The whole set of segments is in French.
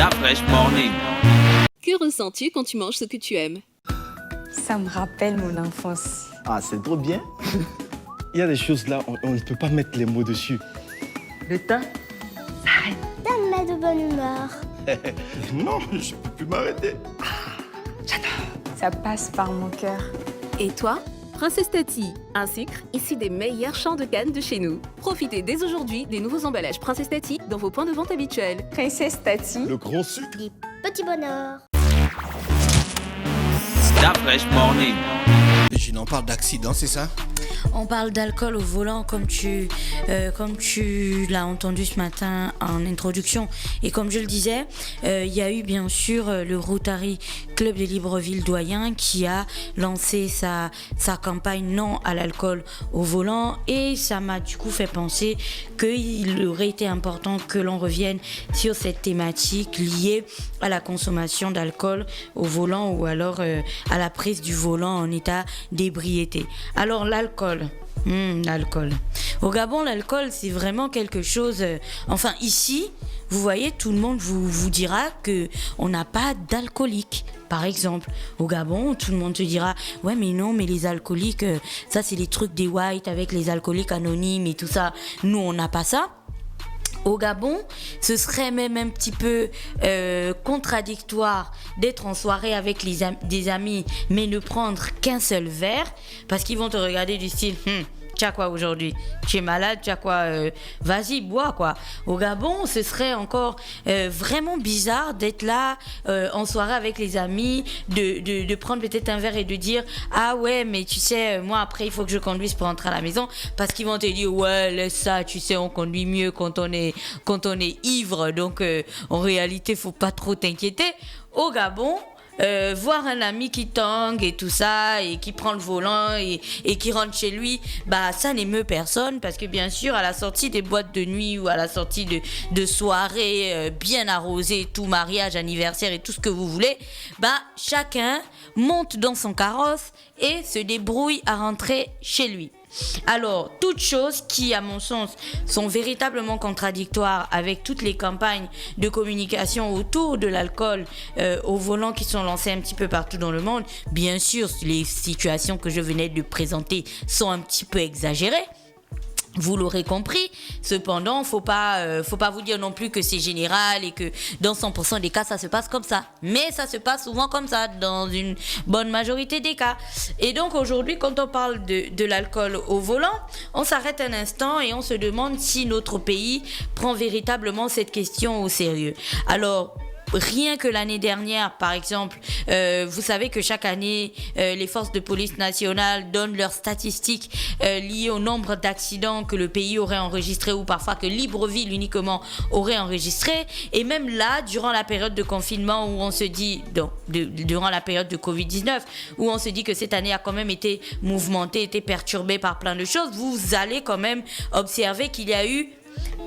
La Fresh Morning. Que ressens-tu quand tu manges ce que tu aimes? Ça me rappelle mon enfance. Ah, c'est trop bien. Il y a des choses là, on ne peut pas mettre les mots dessus. Le temps s'arrête. Ça me met de bonne humeur. Non, je peux plus m'arrêter. Ça passe par mon cœur. Et toi? Princesse Tati, un sucre issu des meilleurs champs de canne de chez nous. Profitez dès aujourd'hui des nouveaux emballages Princesse Tati dans vos points de vente habituels. Princesse Tati. Le grand sucre. Des petits bonheurs. La Fresh Morning. Régine, on parle d'accident, c'est ça? On parle d'alcool au volant comme tu l'as entendu ce matin en introduction. Et comme je le disais, il y a eu bien sûr le Rotary Club de Libreville-Doyen qui a lancé sa campagne non à l'alcool au volant. Et ça m'a du coup fait penser qu'il aurait été important que l'on revienne sur cette thématique liée à la consommation d'alcool au volant ou alors à la prise du volant en état d'ébriété. Alors l'alcool. L'alcool. Au Gabon, l'alcool, c'est vraiment quelque chose... enfin, ici, vous voyez, tout le monde vous dira qu'on n'a pas d'alcoolique. Par exemple, au Gabon, tout le monde te dira « Ouais, mais non, mais les alcooliques, ça, c'est les trucs des whites avec les alcooliques anonymes et tout ça. Nous, on n'a pas ça. » Au Gabon, ce serait même un petit peu contradictoire d'être en soirée avec des amis, mais ne prendre qu'un seul verre, parce qu'ils vont te regarder du style tu as quoi aujourd'hui? Tu es malade? Tu as quoi? Vas-y, bois quoi. Au Gabon, ce serait encore vraiment bizarre d'être là en soirée avec les amis, de prendre peut-être un verre et de dire ah ouais, mais tu sais, moi après il faut que je conduise pour rentrer à la maison, parce qu'ils vont te dire ouais, laisse ça, tu sais, on conduit mieux quand on est ivre, donc en réalité faut pas trop t'inquiéter. Au Gabon, voir un ami qui tangue et tout ça et qui prend le volant et qui rentre chez lui, bah ça n'émeut personne, parce que bien sûr à la sortie des boîtes de nuit ou à la sortie de soirées bien arrosées, tout mariage, anniversaire et tout ce que vous voulez, bah chacun monte dans son carrosse et se débrouille à rentrer chez lui. Alors, toutes choses qui, à mon sens, sont véritablement contradictoires avec toutes les campagnes de communication autour de l'alcool au volant qui sont lancées un petit peu partout dans le monde. Bien sûr, les situations que je venais de présenter sont un petit peu exagérées. Vous l'aurez compris. Cependant, faut pas vous dire non plus que c'est général et que dans 100% des cas, ça se passe comme ça. Mais ça se passe souvent comme ça, dans une bonne majorité des cas. Et donc, aujourd'hui, quand on parle de l'alcool au volant, on s'arrête un instant et on se demande si notre pays prend véritablement cette question au sérieux. Alors, rien que l'année dernière, par exemple, vous savez que chaque année, les forces de police nationales donnent leurs statistiques liées au nombre d'accidents que le pays aurait enregistrés, ou parfois que Libreville uniquement aurait enregistré. Et même là, durant la période de confinement où on se dit, durant la période de Covid-19, où on se dit que cette année a quand même été mouvementée, été perturbée par plein de choses, vous allez quand même observer qu'il y a eu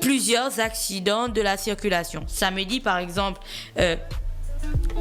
plusieurs accidents de la circulation. Samedi, par exemple,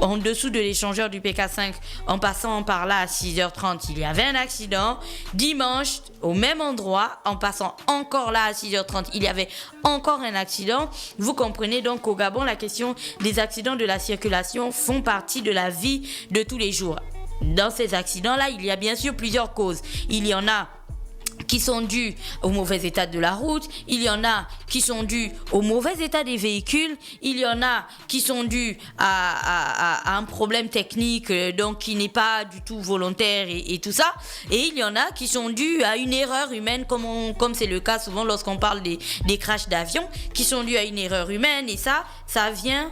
en dessous de l'échangeur du PK5, en passant par là à 6h30, il y avait un accident. Dimanche, au même endroit, en passant encore là à 6h30, il y avait encore un accident. Vous comprenez donc qu'au Gabon, la question des accidents de la circulation font partie de la vie de tous les jours. Dans ces accidents-là, il y a bien sûr plusieurs causes. Il y en a qui sont dus au mauvais état de la route, il y en a qui sont dus au mauvais état des véhicules, il y en a qui sont dus à un problème technique, donc qui n'est pas du tout volontaire et tout ça, et il y en a qui sont dus à une erreur humaine, comme c'est le cas souvent lorsqu'on parle des crashs d'avion, qui sont dus à une erreur humaine, et ça vient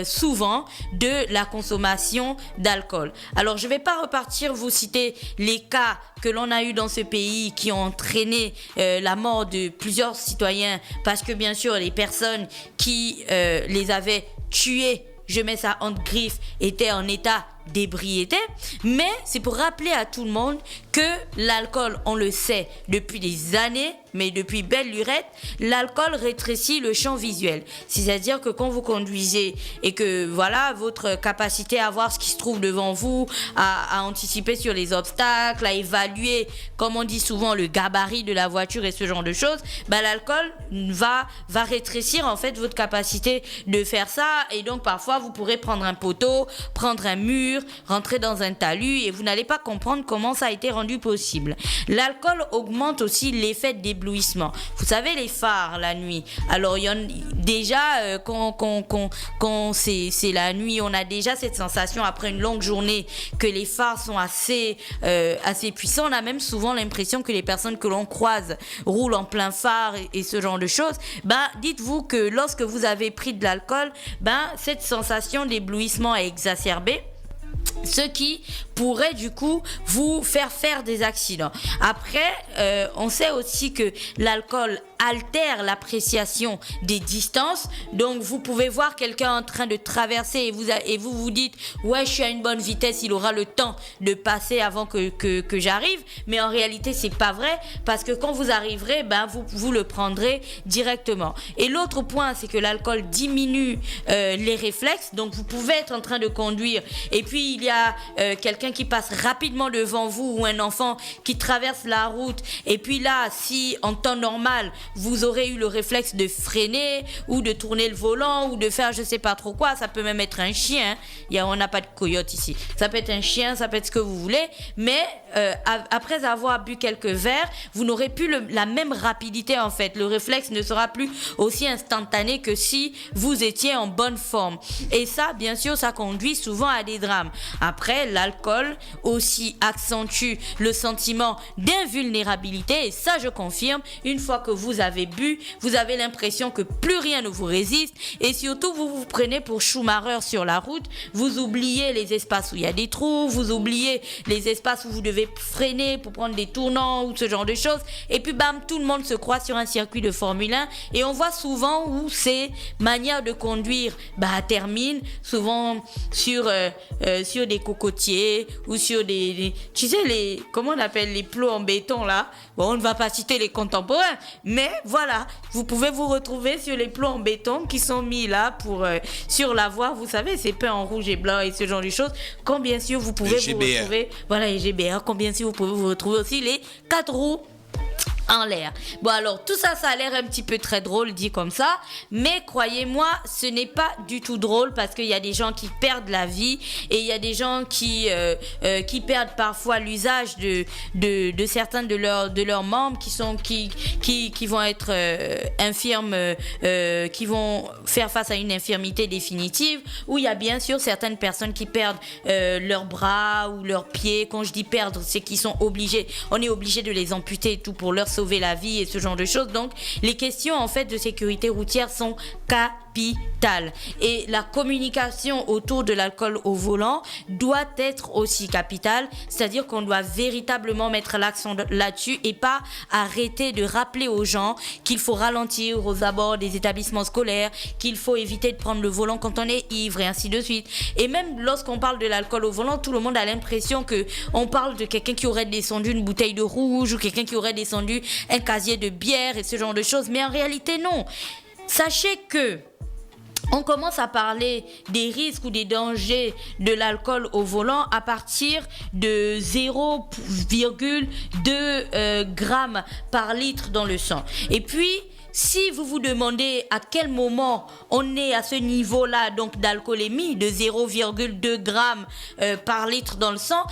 souvent de la consommation d'alcool. Alors je ne vais pas repartir vous citer les cas que l'on a eu dans ce pays qui ont entraîné la mort de plusieurs citoyens, parce que bien sûr les personnes qui les avaient tués, je mets ça entre griffes, étaient en état d'ébriété, mais c'est pour rappeler à tout le monde que l'alcool, on le sait depuis des années, mais depuis belle lurette, l'alcool rétrécit le champ visuel. C'est-à-dire que quand vous conduisez et que voilà, votre capacité à voir ce qui se trouve devant vous, à anticiper sur les obstacles, à évaluer, comme on dit souvent, le gabarit de la voiture et ce genre de choses, l'alcool va rétrécir en fait votre capacité de faire ça. Et donc parfois vous pourrez prendre un poteau, prendre un mur, rentrer dans un talus et vous n'allez pas comprendre comment ça a été rendu possible. L'alcool augmente aussi l'effet d'éblouissement. Vous savez, les phares la nuit. Alors, il y en déjà quand c'est la nuit, on a déjà cette sensation après une longue journée que les phares sont assez puissants. On a même souvent l'impression que les personnes que l'on croise roulent en plein phare et ce genre de choses. Dites-vous que lorsque vous avez pris de l'alcool, cette sensation d'éblouissement est exacerbée. Ce qui pourrait du coup vous faire des accidents. Après, on sait aussi que l'alcool altère l'appréciation des distances. Donc vous pouvez voir quelqu'un en train de traverser et vous vous dites ouais, je suis à une bonne vitesse, il aura le temps de passer avant que j'arrive. Mais en réalité c'est pas vrai, parce que quand vous arriverez, vous le prendrez directement. Et l'autre point, c'est que l'alcool diminue les réflexes. Donc vous pouvez être en train de conduire et puis il y a quelqu'un qui passe rapidement devant vous ou un enfant qui traverse la route, et puis là, si en temps normal vous aurez eu le réflexe de freiner ou de tourner le volant ou de faire je sais pas trop quoi, ça peut même être un chien, on n'a pas de coyote ici, ça peut être un chien, ça peut être ce que vous voulez, mais après avoir bu quelques verres, vous n'aurez plus la même rapidité en fait, le réflexe ne sera plus aussi instantané que si vous étiez en bonne forme, et ça bien sûr ça conduit souvent à des drames. Après, l'alcool aussi accentue le sentiment d'invulnérabilité, et ça je confirme, une fois que vous avez bu, vous avez l'impression que plus rien ne vous résiste, et surtout vous vous prenez pour Schumacher sur la route, vous oubliez les espaces où il y a des trous, vous oubliez les espaces où vous devez freiner pour prendre des tournants ou ce genre de choses, et puis bam, tout le monde se croit sur un circuit de Formule 1, et on voit souvent où ces manières de conduire terminent souvent sur des cocotiers ou sur des tu sais, comment on appelle les plots en béton là. Bon, on ne va pas citer les contemporains, mais voilà, vous pouvez vous retrouver sur les plots en béton qui sont mis là pour sur la voie, vous savez, c'est peint en rouge et blanc et ce genre de choses. Quand bien sûr vous pouvez vous retrouver, voilà, les GBR, quand bien sûr vous pouvez vous retrouver aussi les 4 roues en l'air. Bon, alors tout ça a l'air un petit peu très drôle dit comme ça, mais croyez-moi, ce n'est pas du tout drôle, parce qu'il y a des gens qui perdent la vie et il y a des gens qui perdent parfois l'usage de certains de leurs membres qui vont être infirmes, qui vont faire face à une infirmité définitive, ou il y a bien sûr certaines personnes qui perdent leurs bras ou leurs pieds. Quand je dis perdre, c'est qu'ils sont obligés, on est obligé de les amputer et tout pour leur sauver la vie et ce genre de choses. Donc les questions en fait de sécurité routière sont capitales, et la communication autour de l'alcool au volant doit être aussi capitale, c'est-à-dire qu'on doit véritablement mettre l'accent là-dessus et pas arrêter de rappeler aux gens qu'il faut ralentir aux abords des établissements scolaires, qu'il faut éviter de prendre le volant quand on est ivre et ainsi de suite. Et même lorsqu'on parle de l'alcool au volant, tout le monde a l'impression que on parle de quelqu'un qui aurait descendu une bouteille de rouge ou quelqu'un qui aurait descendu un casier de bière et ce genre de choses, mais en réalité non. Sachez que on commence à parler des risques ou des dangers de l'alcool au volant à partir de 0,2 grammes par litre dans le sang. Et puis, si vous vous demandez à quel moment on est à ce niveau-là, donc d'alcoolémie de 0,2 grammes par litre dans le sang,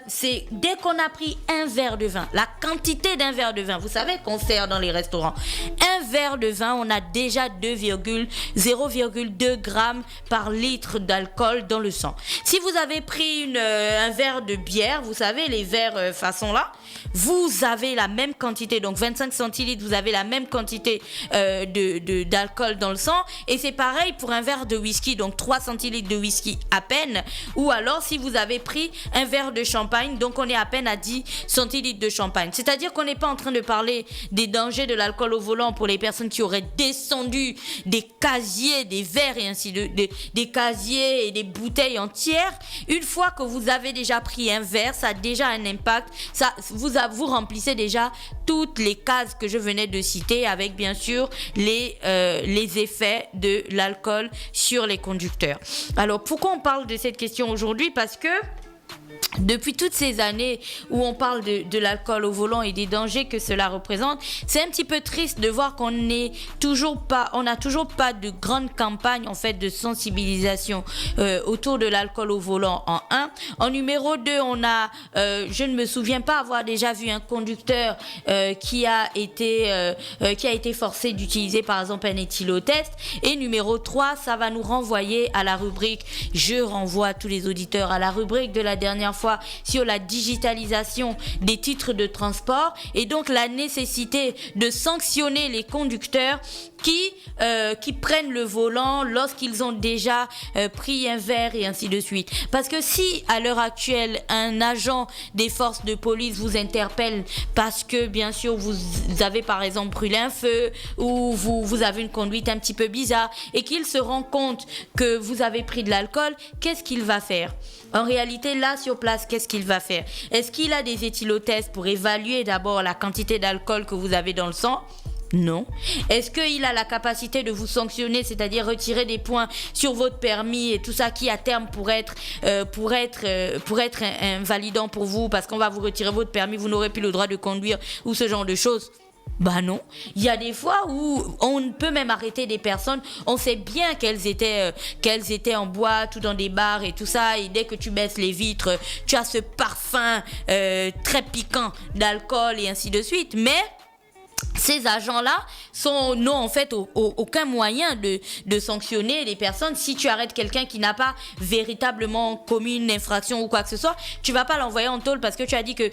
c'est dès qu'on a pris un verre de vin, la quantité d'un verre de vin, vous savez qu'on sert dans les restaurants, un verre de vin, on a déjà 0,2 grammes par litre d'alcool dans le sang. Si vous avez pris un verre de bière, vous savez, les verres façon là, vous avez la même quantité, donc 25 centilitres, vous avez la même quantité quantité d'alcool dans le sang. Et c'est pareil pour un verre de whisky, donc 3 centilitres de whisky à peine. Ou alors si vous avez pris un verre de champagne, donc on est à peine à 10 centilitres de champagne. C'est-à-dire qu'on n'est pas en train de parler des dangers de l'alcool au volant pour les personnes qui auraient descendu des casiers, des verres et ainsi des casiers et des bouteilles entières. Une fois que vous avez déjà pris un verre, ça a déjà un impact. Ça, vous remplissez déjà toutes les cases que je venais de citer avec bien sûr les effets de l'alcool sur les conducteurs. Alors pourquoi on parle de cette question aujourd'hui? Parce que depuis toutes ces années où on parle de l'alcool au volant et des dangers que cela représente, c'est un petit peu triste de voir qu'on n'a toujours pas de grande campagne en fait de sensibilisation autour de l'alcool au volant en 1. En numéro 2, on a, je ne me souviens pas avoir déjà vu un conducteur qui a été forcé d'utiliser par exemple un éthylotest. Et numéro 3, ça va nous renvoyer à la rubrique, je renvoie tous les auditeurs à la rubrique de la dernière fois sur la digitalisation des titres de transport et donc la nécessité de sanctionner les conducteurs qui prennent le volant lorsqu'ils ont déjà pris un verre et ainsi de suite. Parce que si à l'heure actuelle un agent des forces de police vous interpelle parce que bien sûr vous avez par exemple brûlé un feu ou vous avez une conduite un petit peu bizarre et qu'il se rend compte que vous avez pris de l'alcool, qu'est-ce qu'il va faire? En réalité, là, sur place, qu'est-ce qu'il va faire? Est-ce qu'il a des éthylotests pour évaluer d'abord la quantité d'alcool que vous avez dans le sang? Non. Est-ce qu'il a la capacité de vous sanctionner, c'est-à-dire retirer des points sur votre permis et tout ça qui à terme pourrait être invalidant pour vous parce qu'on va vous retirer votre permis, vous n'aurez plus le droit de conduire ou ce genre de choses? Bah non, il y a des fois où on peut même arrêter des personnes, on sait bien qu'elles étaient en boîte ou dans des bars et tout ça, et dès que tu baisses les vitres, tu as ce parfum très piquant d'alcool et ainsi de suite, mais ces agents-là n'ont en fait aucun moyen de sanctionner les personnes. Si tu arrêtes quelqu'un qui n'a pas véritablement commis une infraction ou quoi que ce soit, tu vas pas l'envoyer en tôle parce que tu as dit que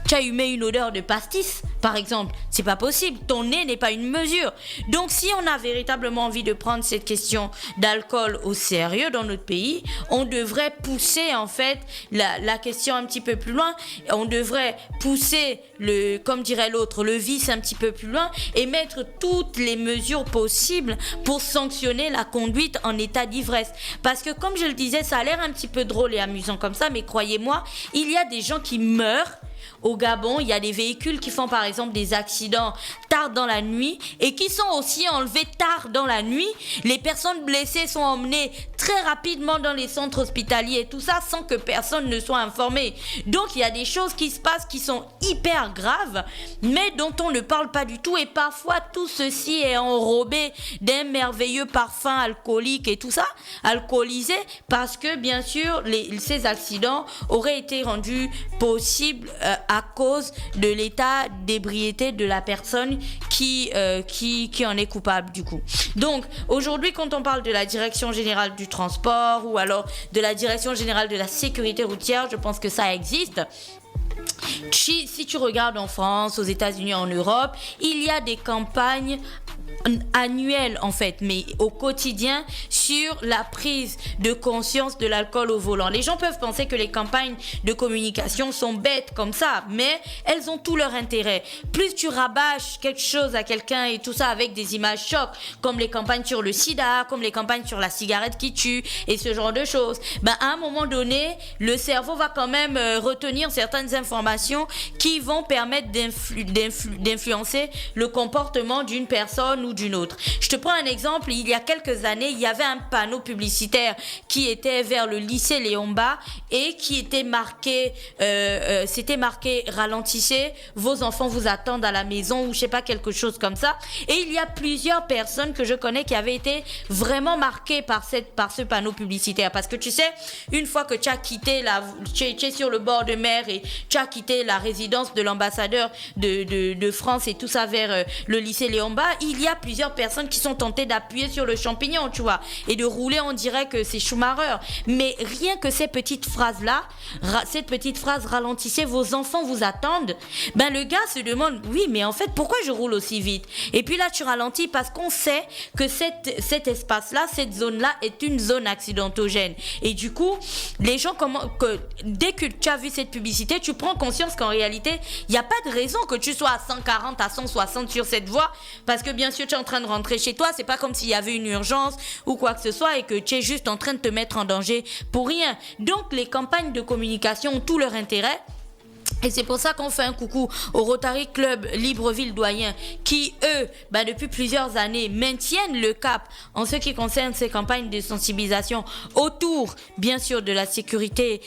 tu as humé une odeur de pastis, par exemple. C'est pas possible. Ton nez n'est pas une mesure. Donc, si on a véritablement envie de prendre cette question d'alcool au sérieux dans notre pays, on devrait pousser en fait la question un petit peu plus loin. On devrait pousser comme dirait l'autre, le vice un petit peu plus loin et mettre toutes les mesures possibles pour sanctionner la conduite en état d'ivresse. Parce que comme je le disais, ça a l'air un petit peu drôle et amusant comme ça, mais croyez-moi, il y a des gens qui meurent. Au Gabon, il y a des véhicules qui font par exemple des accidents tard dans la nuit et qui sont aussi enlevés tard dans la nuit. Les personnes blessées sont emmenées très rapidement dans les centres hospitaliers et tout ça sans que personne ne soit informé. Donc il y a des choses qui se passent qui sont hyper graves mais dont on ne parle pas du tout et parfois tout ceci est enrobé d'un merveilleux parfum alcoolique et tout ça, alcoolisé, parce que bien sûr ces accidents auraient été rendus possibles à cause de l'état d'ébriété de la personne qui en est coupable du coup. Donc aujourd'hui quand on parle de la direction générale du transport ou alors de la direction générale de la sécurité routière, je pense que ça existe. Si tu regardes en France, aux États-Unis, en Europe, il y a des campagnes annuelles en fait, mais au quotidien sur la prise de conscience de l'alcool au volant. Les gens peuvent penser que les campagnes de communication sont bêtes comme ça, mais elles ont tout leur intérêt. Plus tu rabâches quelque chose à quelqu'un et tout ça avec des images chocs, comme les campagnes sur le sida, comme les campagnes sur la cigarette qui tue et ce genre de choses, à un moment donné, le cerveau va quand même retenir certaines informations qui vont permettre d'influencer le comportement d'une personne ou d'une autre. Je te prends un exemple, il y a quelques années, il y avait un panneau publicitaire qui était vers le lycée Léon-Bas et qui était marqué, c'était marqué ralentissez, vos enfants vous attendent à la maison ou je sais pas, quelque chose comme ça. Et il y a plusieurs personnes que je connais qui avaient été vraiment marquées par ce panneau publicitaire parce que tu sais, une fois que tu as quitté tu es sur le bord de mer et tu as quitté quitté la résidence de l'ambassadeur de France et tout ça vers le lycée Léon-Bas, il y a plusieurs personnes qui sont tentées d'appuyer sur le champignon, tu vois, et de rouler, on dirait que c'est Schumacher. Mais rien que ces petites phrases-là, cette petite phrase ralentissez, vos enfants vous attendent, ben le gars se demande, oui, mais en fait, pourquoi je roule aussi vite? Et puis là, tu ralentis parce qu'on sait que cet espace-là, cette zone-là est une zone accidentogène. Et du coup, les gens, dès que tu as vu cette publicité, tu prends conscience qu'en réalité, il n'y a pas de raison que tu sois à 140, à 160 sur cette voie, parce que bien sûr, tu es en train de rentrer chez toi, c'est pas comme s'il y avait une urgence ou quoi que ce soit et que tu es juste en train de te mettre en danger pour rien. Donc, les campagnes de communication ont tout leur intérêt. Et c'est pour ça qu'on fait un coucou au Rotary Club Libreville-Doyen qui, eux, depuis plusieurs années, maintiennent le cap en ce qui concerne ces campagnes de sensibilisation autour, bien sûr, de la sécurité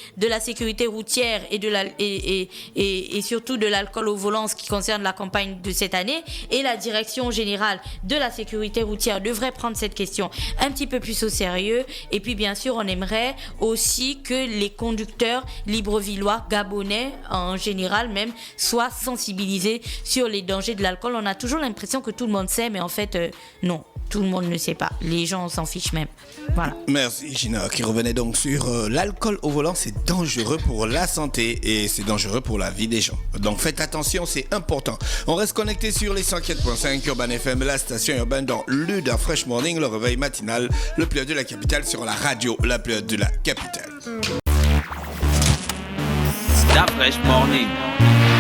routière et surtout de l'alcool au volant, ce qui concerne la campagne de cette année. Et la direction générale de la sécurité routière devrait prendre cette question un petit peu plus au sérieux. Et puis, bien sûr, on aimerait aussi que les conducteurs librevillois, gabonais, en général même, soient sensibilisés sur les dangers de l'alcool. On a toujours l'impression que tout le monde sait, mais en fait, non, tout le monde ne sait pas. Les gens s'en fichent même. Voilà. Merci Gina, qui revenait donc sur l'alcool au volant, c'est dangereux pour la santé et c'est dangereux pour la vie des gens. Donc faites attention, c'est important. On reste connecté sur les 104.5 Urban FM, la station urbaine dans l'Uda Fresh Morning, le réveil matinal, le plus haut de la capitale sur la radio, la plus haute de la capitale. Stop Fresh Morning.